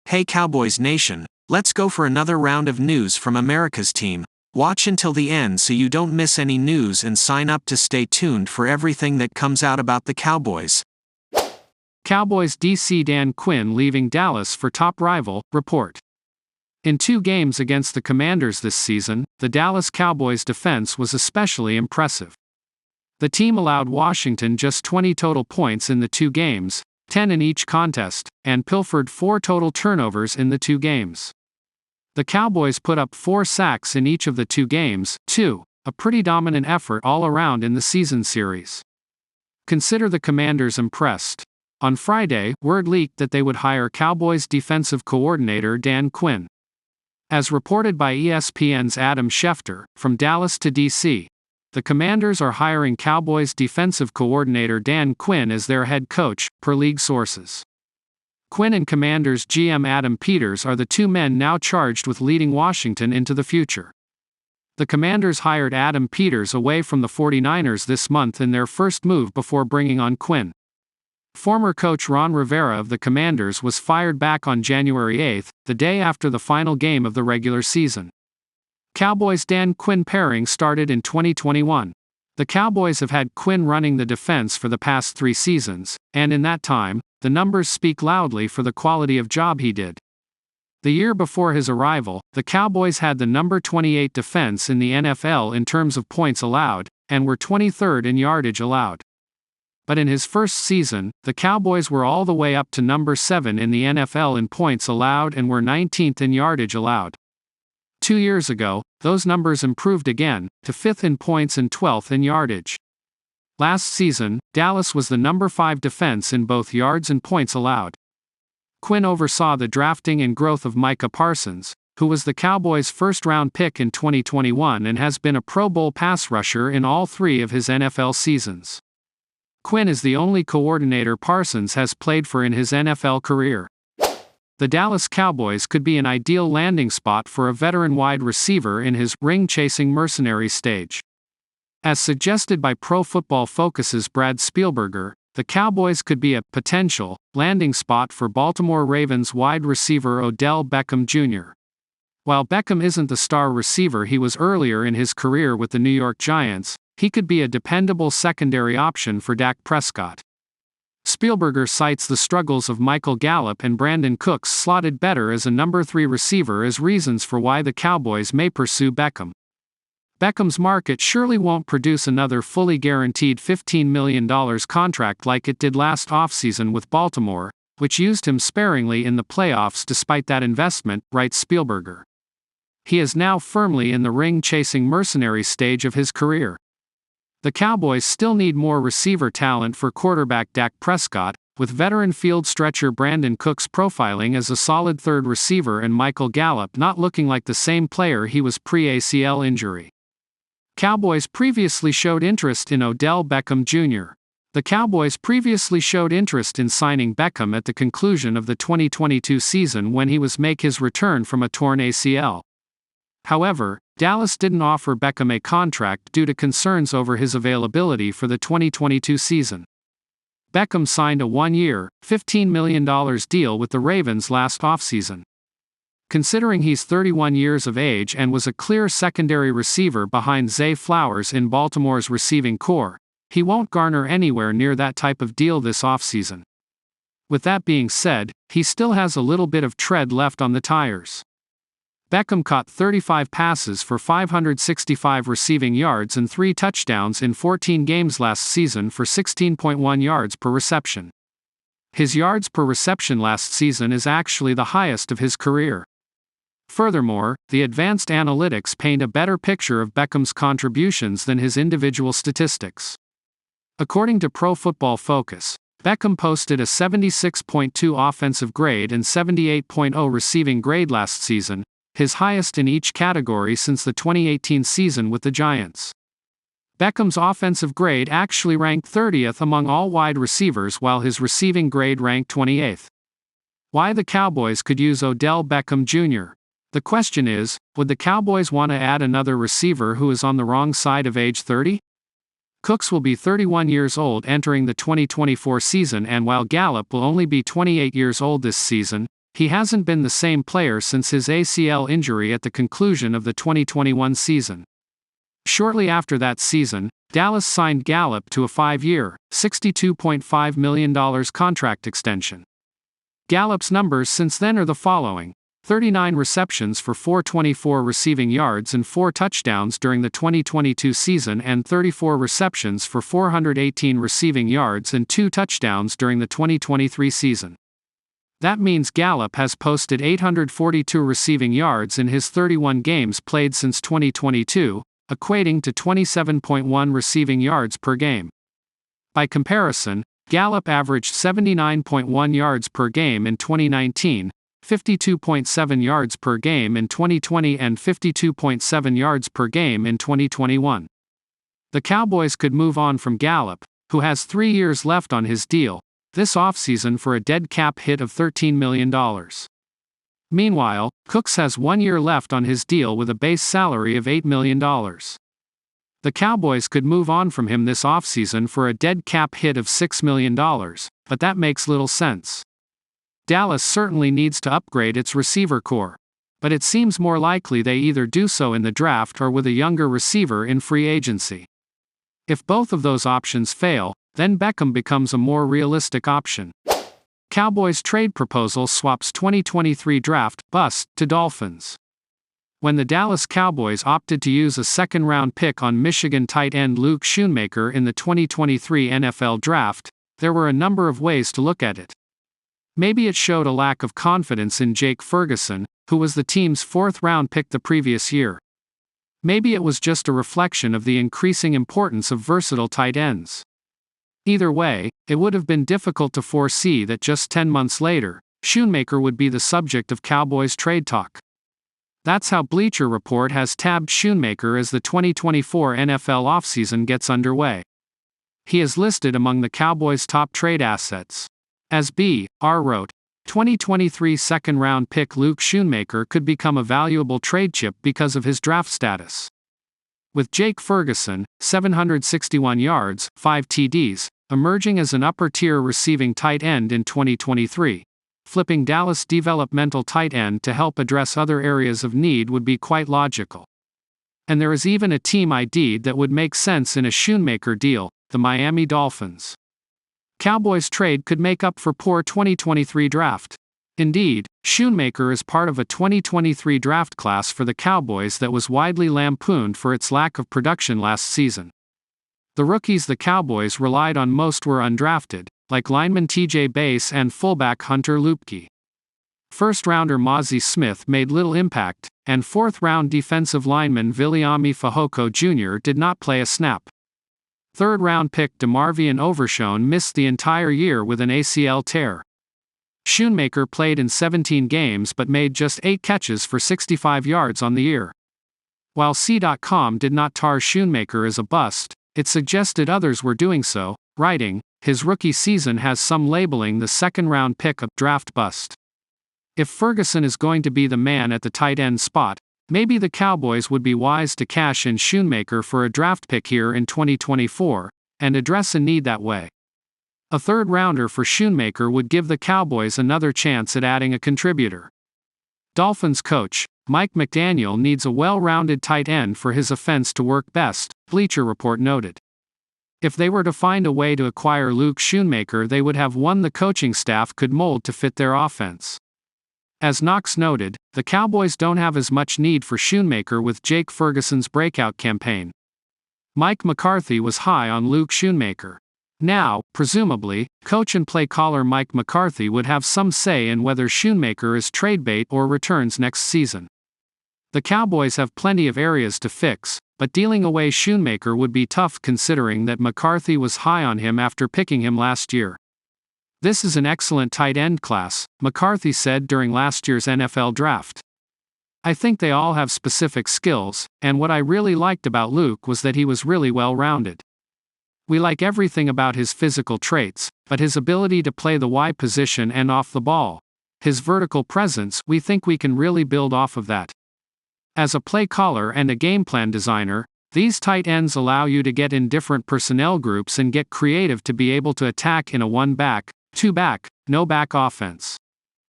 Hey Cowboys Nation, let's go for another round of news from America's team. Watch until the end so you don't miss any news and sign up to stay tuned for everything that comes out about the Cowboys. Cowboys DC Dan Quinn leaving Dallas for top rival, report. In 2 games against the Commanders this season, the Dallas Cowboys defense was especially impressive. The team allowed Washington just 20 total points in the 2 games, 10 in each contest, and pilfered 4 total turnovers in the 2 games. The Cowboys put up 4 sacks in each of the 2 games, too, a pretty dominant effort all around in the season series. Consider the Commanders impressed. On Friday, word leaked that they would hire Cowboys defensive coordinator Dan Quinn. As reported by ESPN's Adam Schefter, from Dallas to DC, the Commanders are hiring Cowboys defensive coordinator Dan Quinn as their head coach, per league sources. Quinn and Commanders GM Adam Peters are the 2 men now charged with leading Washington into the future. The Commanders hired Adam Peters away from the 49ers this month in their first move before bringing on Quinn. Former coach Ron Rivera of the Commanders was fired back on January 8, the day after the final game of the regular season. Cowboys Dan Quinn pairing started in 2021. The Cowboys have had Quinn running the defense for the past 3 seasons, and in that time, the numbers speak loudly for the quality of job he did. The year before his arrival, the Cowboys had the number 28 defense in the NFL in terms of points allowed, and were 23rd in yardage allowed. But in his first season, the Cowboys were all the way up to number 7 in the NFL in points allowed and were 19th in yardage allowed. 2 years ago, those numbers improved again, to 5th in points and 12th in yardage. Last season, Dallas was the number 5 defense in both yards and points allowed. Quinn oversaw the drafting and growth of Micah Parsons, who was the Cowboys' first-round pick in 2021 and has been a Pro Bowl pass rusher in all 3 of his NFL seasons. Quinn is the only coordinator Parsons has played for in his NFL career. The Dallas Cowboys could be an ideal landing spot for a veteran wide receiver in his ring-chasing mercenary stage. As suggested by Pro Football Focus's Brad Spielberger, the Cowboys could be a potential landing spot for Baltimore Ravens wide receiver Odell Beckham Jr. While Beckham isn't the star receiver he was earlier in his career with the New York Giants, he could be a dependable secondary option for Dak Prescott. Spielberger cites the struggles of Michael Gallup and Brandon Cooks slotted better as a number 3 receiver as reasons for why the Cowboys may pursue Beckham. Beckham's market surely won't produce another fully guaranteed $15 million contract like it did last offseason with Baltimore, which used him sparingly in the playoffs despite that investment, writes Spielberger. He is now firmly in the ring-chasing mercenary stage of his career. The Cowboys still need more receiver talent for quarterback Dak Prescott, with veteran field stretcher Brandon Cooks profiling as a solid 3rd receiver and Michael Gallup not looking like the same player he was pre-ACL injury. Cowboys previously showed interest in Odell Beckham Jr. The Cowboys previously showed interest in signing Beckham at the conclusion of the 2022 season when he was make his return from a torn ACL. However, Dallas didn't offer Beckham a contract due to concerns over his availability for the 2022 season. Beckham signed a 1-year, $15 million deal with the Ravens last offseason. Considering he's 31 years of age and was a clear secondary receiver behind Zay Flowers in Baltimore's receiving core, he won't garner anywhere near that type of deal this offseason. With that being said, he still has a little bit of tread left on the tires. Beckham caught 35 passes for 565 receiving yards and 3 touchdowns in 14 games last season for 16.1 yards per reception. His yards per reception last season is actually the highest of his career. Furthermore, the advanced analytics paint a better picture of Beckham's contributions than his individual statistics. According to Pro Football Focus, Beckham posted a 76.2 offensive grade and 78.0 receiving grade last season, his highest in each category since the 2018 season with the Giants. Beckham's offensive grade actually ranked 30th among all wide receivers while his receiving grade ranked 28th. Why the Cowboys could use Odell Beckham Jr. The question is, would the Cowboys want to add another receiver who is on the wrong side of age 30? Cooks will be 31 years old entering the 2024 season, and while Gallup will only be 28 years old this season, he hasn't been the same player since his ACL injury at the conclusion of the 2021 season. Shortly after that season, Dallas signed Gallup to a 5-year, $62.5 million contract extension. Gallup's numbers since then are the following: 39 receptions for 424 receiving yards and 4 touchdowns during the 2022 season, and 34 receptions for 418 receiving yards and 2 touchdowns during the 2023 season. That means Gallup has posted 842 receiving yards in his 31 games played since 2022, equating to 27.1 receiving yards per game. By comparison, Gallup averaged 79.1 yards per game in 2019, 52.7 yards per game in 2020, and 52.7 yards per game in 2021. The Cowboys could move on from Gallup, who has 3 years left on his deal, this offseason for a dead cap hit of $13 million. Meanwhile, Cooks has 1 year left on his deal with a base salary of $8 million. The Cowboys could move on from him this offseason for a dead cap hit of $6 million, but that makes little sense. Dallas certainly needs to upgrade its receiver core, but it seems more likely they either do so in the draft or with a younger receiver in free agency. If both of those options fail, then Beckham becomes a more realistic option. Cowboys trade proposal swaps 2023 draft bust to Dolphins. When the Dallas Cowboys opted to use a second-round pick on Michigan tight end Luke Schoonmaker in the 2023 NFL Draft, there were a number of ways to look at it. Maybe it showed a lack of confidence in Jake Ferguson, who was the team's 4th-round pick the previous year. Maybe it was just a reflection of the increasing importance of versatile tight ends. Either way, it would have been difficult to foresee that just 10 months later, Schoonmaker would be the subject of Cowboys trade talk. That's how Bleacher Report has tabbed Schoonmaker as the 2024 NFL offseason gets underway. He is listed among the Cowboys' top trade assets. As B.R. wrote, 2023 second-round pick Luke Schoonmaker could become a valuable trade chip because of his draft status. With Jake Ferguson, 761 yards, 5 TDs, emerging as an upper-tier receiving tight end in 2023, flipping Dallas' developmental tight end to help address other areas of need would be quite logical. And there is even a team ID that would make sense in a Schoonmaker deal, the Miami Dolphins. Cowboys trade could make up for poor 2023 draft. Indeed, Schoonmaker is part of a 2023 draft class for the Cowboys that was widely lampooned for its lack of production last season. The rookies the Cowboys relied on most were undrafted, like lineman TJ Bass and fullback Hunter Luepke. First-rounder Mozzie Smith made little impact, and 4th-round defensive lineman Viliami Fehoko Jr. did not play a snap. 3rd-round pick DeMarvion Overshown missed the entire year with an ACL tear. Schoonmaker played in 17 games but made just 8 catches for 65 yards on the year. While C.com did not tar Schoonmaker as a bust, it suggested others were doing so, writing, his rookie season has some labeling the second-round pick a draft bust. If Ferguson is going to be the man at the tight end spot, maybe the Cowboys would be wise to cash in Schoonmaker for a draft pick here in 2024, and address a need that way. A 3rd-rounder for Schoonmaker would give the Cowboys another chance at adding a contributor. Dolphins coach, Mike McDaniel needs a well-rounded tight end for his offense to work best, Bleacher Report noted. If they were to find a way to acquire Luke Schoonmaker, they would have one the coaching staff could mold to fit their offense. As Knox noted, the Cowboys don't have as much need for Schoonmaker with Jake Ferguson's breakout campaign. Mike McCarthy was high on Luke Schoonmaker. Now, presumably, coach and play caller Mike McCarthy would have some say in whether Schoonmaker is trade bait or returns next season. The Cowboys have plenty of areas to fix, but dealing away Schoonmaker would be tough considering that McCarthy was high on him after picking him last year. This is an excellent tight end class, McCarthy said during last year's NFL Draft. I think they all have specific skills, and what I really liked about Luke was that he was really well-rounded. We like everything about his physical traits, but his ability to play the Y position and off the ball, his vertical presence, we think we can really build off of that. As a play caller and a game plan designer, these tight ends allow you to get in different personnel groups and get creative to be able to attack in a one-back, two-back, no-back offense.